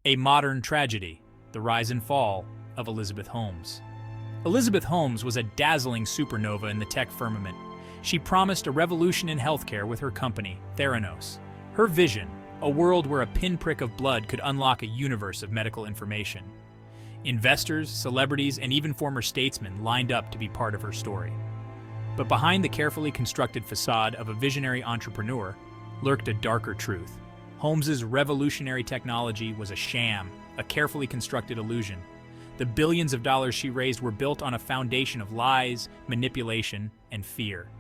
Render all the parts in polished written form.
A modern tragedy, the rise and fall of Elizabeth Holmes. Elizabeth Holmes was a dazzling supernova in the tech firmament. She promised a revolution in healthcare with her company, Theranos. Her vision, a world where a pinprick of blood could unlock a universe of medical information. Investors, celebrities, and even former statesmen lined up to be part of her story. But behind the carefully constructed facade of a visionary entrepreneur lurked a darker truth. Holmes's revolutionary technology was a sham, a carefully constructed illusion. The billions of dollars she raised were built on a foundation of lies, manipulation, and fear.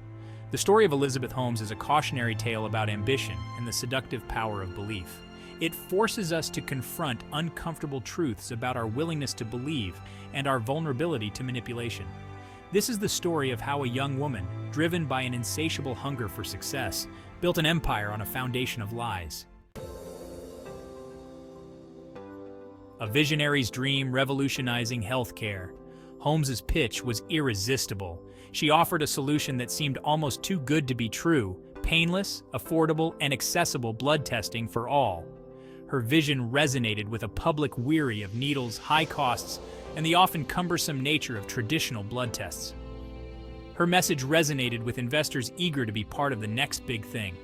The story of Elizabeth Holmes is a cautionary tale about ambition and the seductive power of belief. It forces us to confront uncomfortable truths about our willingness to believe and our vulnerability to manipulation. This is the story of how a young woman, driven by an insatiable hunger for success, built an empire on a foundation of lies. A visionary's dream revolutionizing healthcare. Holmes's pitch was irresistible. She offered a solution that seemed almost too good to be true: painless, affordable, and accessible blood testing for all. Her vision resonated with a public weary of needles, high costs, and the often cumbersome nature of traditional blood tests. Her message resonated with investors eager to be part of the next big thing.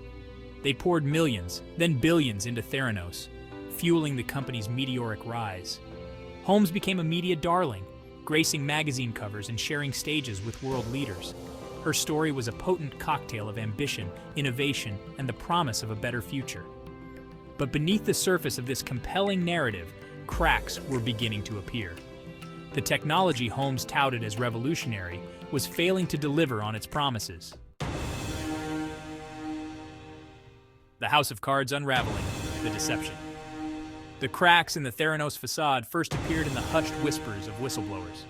They poured millions, then billions into Theranos, fueling the company's meteoric rise. Holmes became a media darling, gracing magazine covers and sharing stages with world leaders. Her story was a potent cocktail of ambition, innovation, and the promise of a better future. But beneath the surface of this compelling narrative, cracks were beginning to appear. The technology Holmes touted as revolutionary was failing to deliver on its promises. The House of Cards Unraveling the Deception. The cracks in the Theranos facade first appeared in the hushed whispers of whistleblowers.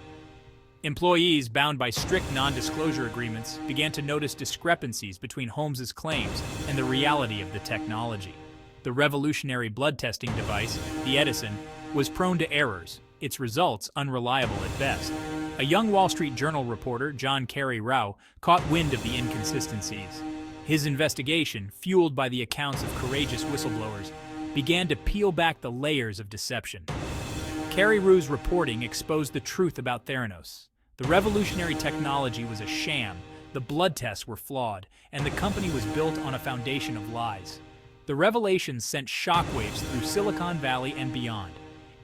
Employees bound by strict non-disclosure agreements began to notice discrepancies between Holmes's claims and the reality of the technology. The revolutionary blood testing device, the Edison, was prone to errors, its results unreliable at best. A young Wall Street Journal reporter, John Kerry Rao, caught wind of the inconsistencies. His investigation, fueled by the accounts of courageous whistleblowers, began to peel back the layers of deception. Kerry Rao's reporting exposed the truth about Theranos. The revolutionary technology was a sham, the blood tests were flawed, and the company was built on a foundation of lies. The revelations sent shockwaves through Silicon Valley and beyond.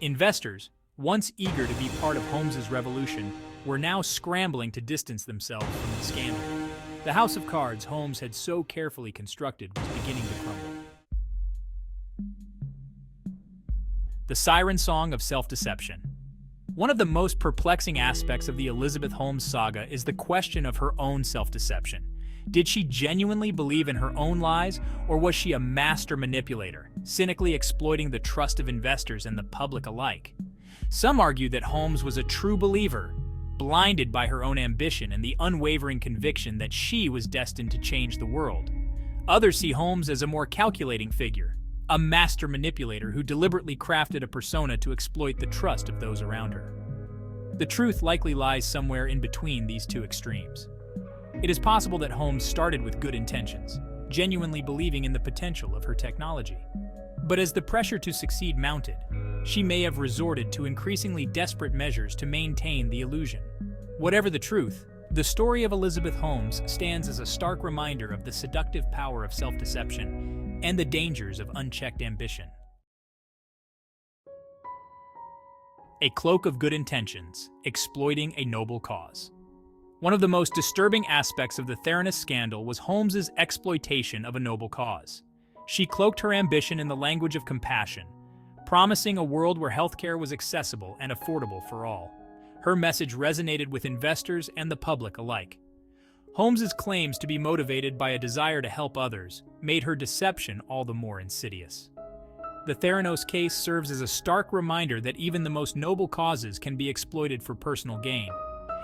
Investors, once eager to be part of Holmes's revolution, were now scrambling to distance themselves from the scandal. The house of cards Holmes had so carefully constructed was beginning to crumble. The Siren song of self-deception. One of the most perplexing aspects of the Elizabeth Holmes saga is the question of her own self-deception. Did she genuinely believe in her own lies, or was she a master manipulator, cynically exploiting the trust of investors and the public alike? Some argue that Holmes was a true believer, blinded by her own ambition and the unwavering conviction that she was destined to change the world. Others see Holmes as a more calculating figure, a master manipulator who deliberately crafted a persona to exploit the trust of those around her. The truth likely lies somewhere in between these two extremes. It is possible that Holmes started with good intentions, genuinely believing in the potential of her technology. But as the pressure to succeed mounted, she may have resorted to increasingly desperate measures to maintain the illusion. Whatever the truth, the story of Elizabeth Holmes stands as a stark reminder of the seductive power of self-deception and the dangers of unchecked ambition. A cloak of good intentions, exploiting a noble cause. One of the most disturbing aspects of the Theranos scandal was Holmes's exploitation of a noble cause. She cloaked her ambition in the language of compassion, promising a world where healthcare was accessible and affordable for all. Her message resonated with investors and the public alike. Holmes's claims to be motivated by a desire to help others made her deception all the more insidious. The Theranos case serves as a stark reminder that even the most noble causes can be exploited for personal gain.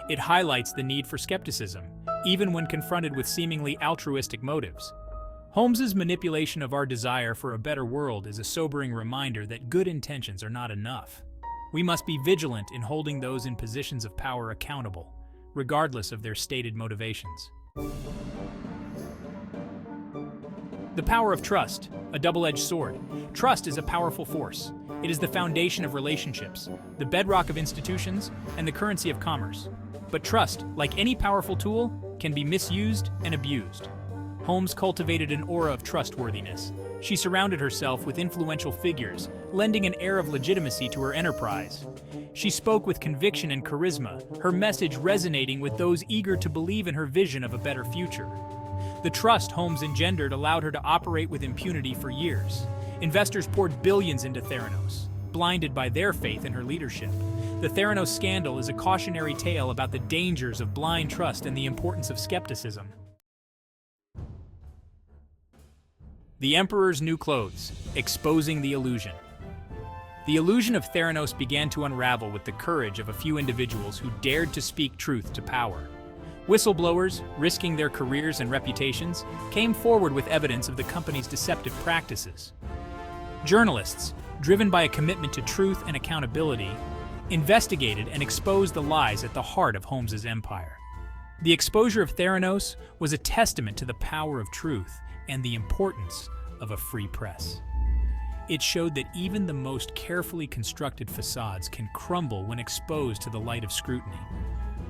It highlights the need for skepticism, even when confronted with seemingly altruistic motives. Holmes's manipulation of our desire for a better world is a sobering reminder that good intentions are not enough. We must be vigilant in holding those in positions of power accountable, regardless of their stated motivations. The power of trust, a double-edged sword. Trust is a powerful force. It is the foundation of relationships, the bedrock of institutions, and the currency of commerce. But trust, like any powerful tool, can be misused and abused. Holmes cultivated an aura of trustworthiness. She surrounded herself with influential figures, lending an air of legitimacy to her enterprise. She spoke with conviction and charisma, her message resonating with those eager to believe in her vision of a better future. The trust Holmes engendered allowed her to operate with impunity for years. Investors poured billions into Theranos, blinded by their faith in her leadership. The Theranos scandal is a cautionary tale about the dangers of blind trust and the importance of skepticism. The Emperor's New Clothes, Exposing the Illusion. The illusion of Theranos began to unravel with the courage of a few individuals who dared to speak truth to power. Whistleblowers, risking their careers and reputations, came forward with evidence of the company's deceptive practices. Journalists, driven by a commitment to truth and accountability, investigated and exposed the lies at the heart of Holmes's empire. The exposure of Theranos was a testament to the power of truth and the importance of a free press. It showed that even the most carefully constructed facades can crumble when exposed to the light of scrutiny.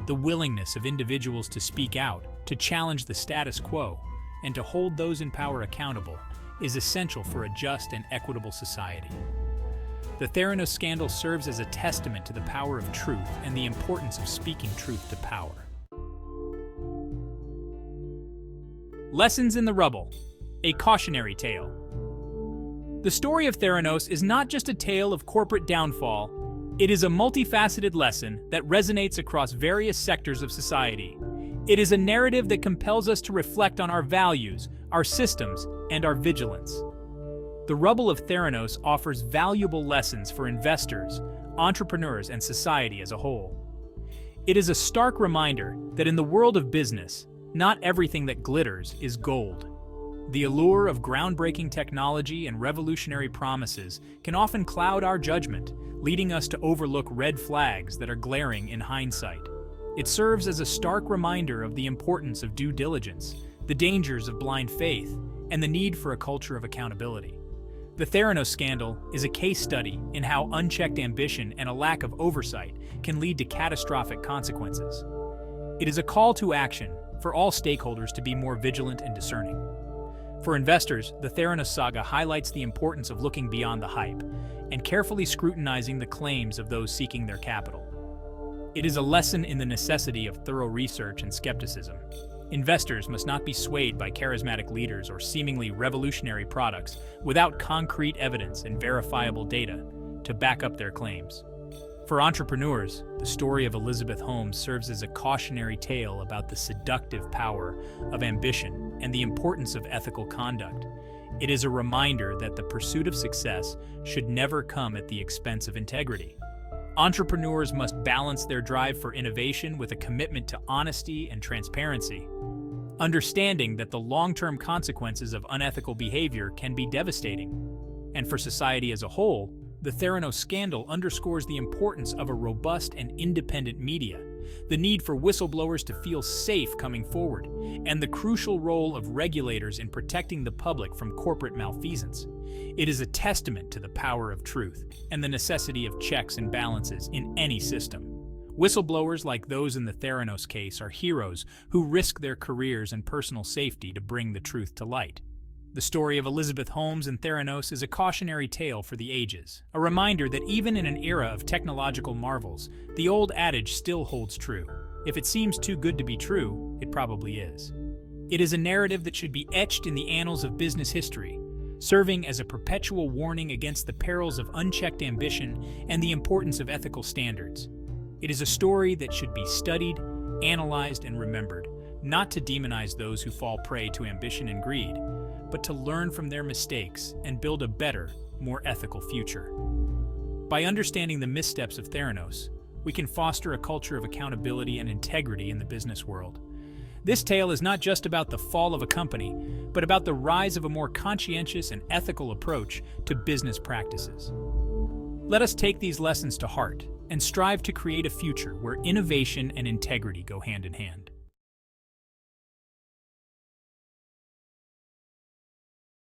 The willingness of individuals to speak out, to challenge the status quo, and to hold those in power accountable is essential for a just and equitable society. The Theranos scandal serves as a testament to the power of truth and the importance of speaking truth to power. Lessons in the Rubble, a cautionary tale. The story of Theranos is not just a tale of corporate downfall, it is a multifaceted lesson that resonates across various sectors of society. It is a narrative that compels us to reflect on our values, our systems, and our vigilance. The rubble of Theranos offers valuable lessons for investors, entrepreneurs, and society as a whole. It is a stark reminder that in the world of business, not everything that glitters is gold. The allure of groundbreaking technology and revolutionary promises can often cloud our judgment, leading us to overlook red flags that are glaring in hindsight. It serves as a stark reminder of the importance of due diligence, the dangers of blind faith, and the need for a culture of accountability. The Theranos scandal is a case study in how unchecked ambition and a lack of oversight can lead to catastrophic consequences. It is a call to action for all stakeholders to be more vigilant and discerning. For investors, the Theranos saga highlights the importance of looking beyond the hype and carefully scrutinizing the claims of those seeking their capital. It is a lesson in the necessity of thorough research and skepticism. Investors must not be swayed by charismatic leaders or seemingly revolutionary products without concrete evidence and verifiable data to back up their claims. For entrepreneurs, the story of Elizabeth Holmes serves as a cautionary tale about the seductive power of ambition and the importance of ethical conduct. It is a reminder that the pursuit of success should never come at the expense of integrity. Entrepreneurs must balance their drive for innovation with a commitment to honesty and transparency, understanding that the long-term consequences of unethical behavior can be devastating. And for society as a whole, the Theranos scandal underscores the importance of a robust and independent media, the need for whistleblowers to feel safe coming forward, and the crucial role of regulators in protecting the public from corporate malfeasance. It is a testament to the power of truth and the necessity of checks and balances in any system. Whistleblowers like those in the Theranos case are heroes who risk their careers and personal safety to bring the truth to light. The story of Elizabeth Holmes and Theranos is a cautionary tale for the ages, a reminder that even in an era of technological marvels, the old adage still holds true. If it seems too good to be true, it probably is. It is a narrative that should be etched in the annals of business history, serving as a perpetual warning against the perils of unchecked ambition and the importance of ethical standards. It is a story that should be studied, analyzed, and remembered, not to demonize those who fall prey to ambition and greed, but to learn from their mistakes and build a better, more ethical future. By understanding the missteps of Theranos, we can foster a culture of accountability and integrity in the business world. This tale is not just about the fall of a company, but about the rise of a more conscientious and ethical approach to business practices. Let us take these lessons to heart and strive to create a future where innovation and integrity go hand in hand.